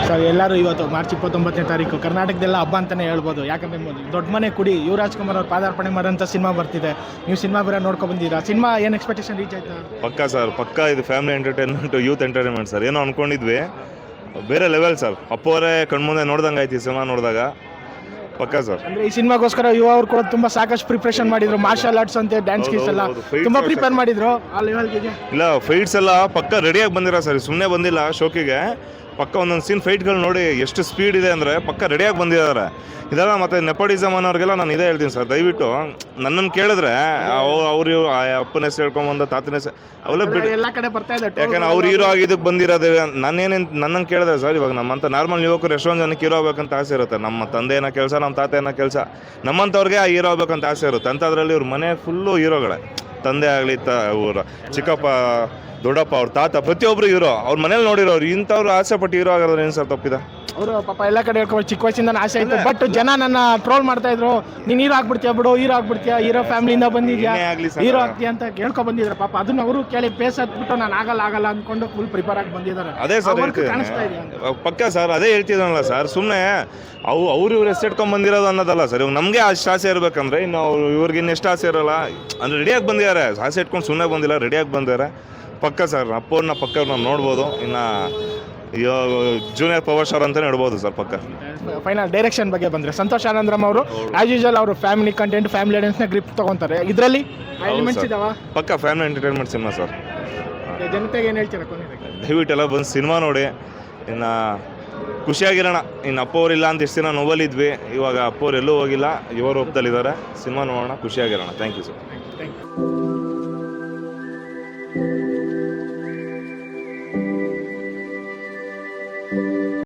Sir ಎಲ್ಲರೂ ಇವತ್ತು March 29ನೇ ತಾರೀಕು ಕರ್ನಾಟಕದೆಲ್ಲ ಹಬ್ಬ ಅಂತಲೇ ಹೇಳ್ಬೋದು. ಯಾಕಂದರೆ ದೊಡ್ಡ ಮನೆ ಕುಡಿ ಯುವರಾಜ್ ಕುಮಾರ್ ಅವ್ರು ಪಾದಾರ್ಪಣೆ ಮಾಡೋಂಥ ಸಿನಿಮಾ ಬರ್ತಿದೆ. ನೀವು ಸಿನಿಮಾ ಬೇರೆ ನೋಡ್ಕೊಂಡು ಬಂದಿದ್ದೀರಾ. ಸಿನಿಮಾ ಏನು ಎಕ್ಸ್ಪೆಕ್ಟೇಷನ್ ರೀಚ್ ಆಯ್ತಾ? ಪಕ್ಕಾ ಸರ್, ಪಕ್ಕಾ. ಇದು family entertainment, youth entertainment sir. ಏನೋ ಅನ್ಕೊಂಡಿದ್ವಿ, ಬೇರೆ ಲೆವೆಲ್ ಸರ್. ಅಪ್ಪವರೇ ಕಣ್ಮುಂದೆ ನೋಡ್ದಂಗೆ ಆಯ್ತು ಈ ಸಿನಿಮಾ ನೋಡಿದಾಗ. ಪಕ್ಕಾ ಸರ್. ಅಂದರೆ ಈ ಸಿನಿಮಾಗೋಸ್ಕರ ಯುವ ಅವರು ಕೂಡ ತುಂಬ ಸಾಕಷ್ಟು ಪ್ರಿಪ್ರೇಷನ್ ಮಾಡಿದ್ರು. ಮಾರ್ಷಲ್ ಆರ್ಟ್ಸ್ ಅಂತೆ, ಡ್ಯಾನ್ಸ್ ಗೀಸ್ ಎಲ್ಲ ತುಂಬ ಪ್ರಿಪೇರ್ ಮಾಡಿದ್ರು. ಆ ಲೆವೆಲ್ಗೆ ಇಲ್ಲ, ಫೈಟ್ಸ್ ಎಲ್ಲ ಪಕ್ಕ ರೆಡಿಯಾಗಿ ಬಂದಿರೋ ಸರ್. ಸುಮ್ಮನೆ ಬಂದಿಲ್ಲ ಶೋಕಿಗೆ. ಪಕ್ಕ ಒಂದೊಂದು ಸೀನ್ ಫೈಟ್ಗಳು ನೋಡಿ ಎಷ್ಟು ಸ್ಪೀಡ್ ಇದೆ ಅಂದರೆ ಪಕ್ಕ ರೆಡಿಯಾಗಿ ಬಂದಿದ್ದಾರೆ. ಇದೆಲ್ಲ ಮತ್ತು ನೆಪೋಟಿಸಮ್ ಅನ್ನೋರಿಗೆಲ್ಲ ನಾನು ಇದೇ ಹೇಳ್ತೀನಿ ಸರ್, ದಯವಿಟ್ಟು ನನ್ನನ್ನು ಕೇಳಿದ್ರೆ ಅವ್ರು ಅಪ್ಪನ ಹೆಸರು ಹೇಳ್ಕೊಂಬಂದ ತಾತನ ಹೆಸರು ಅವೆಲ್ಲ ಬಿಟ್ಟು ಎಲ್ಲ ಕಡೆ ಬರ್ತಾ ಇದೆ. ಯಾಕಂದ್ರೆ ಅವ್ರು ಹೀರೋ ಆಗಿದ್ದಕ್ಕೆ ಬಂದಿರೋದು. ನನ್ನನ್ನು ಕೇಳಿದ್ರೆ ಸರ್, ಇವಾಗ ನಮ್ಮಂಥ ನಾರ್ಮಲ್ ಯುವಕರು ಎಷ್ಟೊಂದು ಜನಕ್ಕೆ ಹೀರೋ ಆಗ್ಬೇಕಂತ ಆಸೆ ಇರುತ್ತೆ. ನಮ್ಮ ತಂದೆ ಏನೋ ಕೆಲಸ, ನಮ್ಮ ತಾತ ಏನೋ ಕೆಲಸ, ನಮ್ಮಂಥವ್ರಿಗೆ ಆ ಹೀರೋ ಆಗ್ಬೇಕಂತ ಆಸೆ ಇರುತ್ತೆ. ಅಂಥದ್ರಲ್ಲಿ ಇವ್ರ ಮನೆ ಫುಲ್ಲು ಹೀರೋಗಳೇ. ತಂದೆ ಆಗಲಿ, ಊರ ಚಿಕ್ಕಪ್ಪ, ದೊಡ್ಡಪ್ಪ, ಅವ್ರ ತಾತ, ಪ್ರತಿಯೊಬ್ಬರು ಹೀರೋ. ಅವ್ರ ಮನೇಲಿ ನೋಡಿರೋರು. ಇಂಥವ್ರು ಆಸೆ ಪಟ್ಟು ಹೀರೋ ಆಗೋದ್ರೆ ಏನು ಸರ್ ತಪ್ಪಿದೆ? ಅವರು ಪಾಪ ಎಲ್ಲ ಕಡೆ ಹೇಳ್ಕೊಂಡು ಚಿಕ್ಕ ವಯಸ್ಸಿಂದ ಆಸೆ ಆಯಿತು. ಬಟ್ ಜನ ನನ್ನ ಟ್ರೋಲ್ ಮಾಡ್ತಾ ಇದ್ರು. ನೀನು ಹೀರೋ ಆಗ್ಬಿಡ್ತೀಯ ಬಿಡು, ಹೀರೋ ಆಗ್ಬಿಡ್ತೀಯ, ಹೀರೋ ಫ್ಯಾಮಿಲಿಯಿಂದ ಬಂದಿದ್ಯಾ, ಹೀರೋ ಆಗ್ತೀಯ ಅಂತ ಕೇಳ್ಕೊ ಬಂದಿದ್ದಾರೆ. ಪಾಪ ಅದನ್ನ ಅವರು ಕೇಳಿ ಪೇಸ್ ಹತ್ಬಿಟ್ಟು ನಾನು ಆಗಲ್ಲ ಅಂದ್ಕೊಂಡು ಫುಲ್ ಪ್ರಿಪೇರ್ ಆಗಿ ಬಂದಿದ್ದಾರೆ. ಅದೇ ಸರ್ ಕಾಣಿಸ್ತಾ ಇದೆ ಪಕ್ಕ ಸರ್. ಅದೇ ಹೇಳ್ತಿದ್ನಲ್ಲ ಸರ್, ಸುಮ್ಮನೆ ಅವ್ರು ಇವ್ರು ಎಸ್ಟೆಟ್ಕೊಂಡ್ ಬಂದಿರೋದು ಅನ್ನೋದಲ್ಲ ಸರ್. ಇವಾಗ ನಮಗೆ ಅಷ್ಟು ಆಸೆ ಇರ್ಬೇಕಂದ್ರೆ ಇನ್ನು ಇವ್ರಿಗೆ ಇನ್ನೆಷ್ಟು ಆಸೆ ಇರೋಲ್ಲ. ಅಂದ್ರೆ ರೆಡಿಯಾಗಿ ಬಂದಿದ್ದಾರೆ, ಆಸೆ ಇಟ್ಕೊಂಡು ಸುಮ್ಮನೆ ಬಂದಿಲ್ಲ, ರೆಡಿಯಾಗಿ ಬಂದಿದ್ದಾರೆ. ಪಕ್ಕ ಸರ್, ಅಪ್ಪವ್ರನ್ನ ಪಕ್ಕ ನಾವು ನೋಡ್ಬೋದು. ಇನ್ನು ಜೂನಿಯರ್ ಪವರ್ ಸ್ಟಾರ್ ಅಂತಲೇ ಹೇಳ್ಬೋದು ಸರ್. ಪಕ್ಕ ಫೈನಲ್ ಡೈರೆಕ್ಷನ್ ಬಗ್ಗೆ ಬಂದರೆ ಸಂತೋಷ್ ಆನಂದ್ರಮ್ ಅವರು ಆಸ್ ಯೂಶುವಲ್ ಅವರು ಫ್ಯಾಮಿಲಿ ಕಂಟೆಂಟ್, ಫ್ಯಾಮಿಲಿ ಆಡಿಯನ್ಸ್ನ ಗ್ರಿಪ್ ತೊಗೊತಾರೆ. ಇದರಲ್ಲಿ ಎಲಿಮೆಂಟ್ಸ್ ಇದಾವ. ಪಕ್ಕ ಫ್ಯಾಮಿಲಿ ಎಂಟರ್ಟೈನ್ಮೆಂಟ್ ಸಿನಿಮಾ ಸರ್. ಜನತೆಗೆ ಏನು ಹೇಳ್ತೀರಾ ಕೊನೆಗೆ? ದಯವಿಟ್ಟೆಲ್ಲ ಬಂದು ಸಿನಿಮಾ ನೋಡಿ. ಇನ್ನು ಖುಷಿಯಾಗಿರೋಣ. ಇನ್ನು ಅಪ್ಪವ್ರಿಲ್ಲ ಅಂತ ಎಷ್ಟು ದಿನ ನೋವಲ್ಲಿದ್ವಿ. ಇವಾಗ ಅಪ್ಪವ್ರು ಎಲ್ಲೂ ಹೋಗಿಲ್ಲ, ಇವರು ಒಪ್ತಲ್ಲಿದ್ದಾರೆ. ಸಿನಿಮಾ ನೋಡೋಣ, ಖುಷಿಯಾಗಿರೋಣ. Thank you sir. Thank you.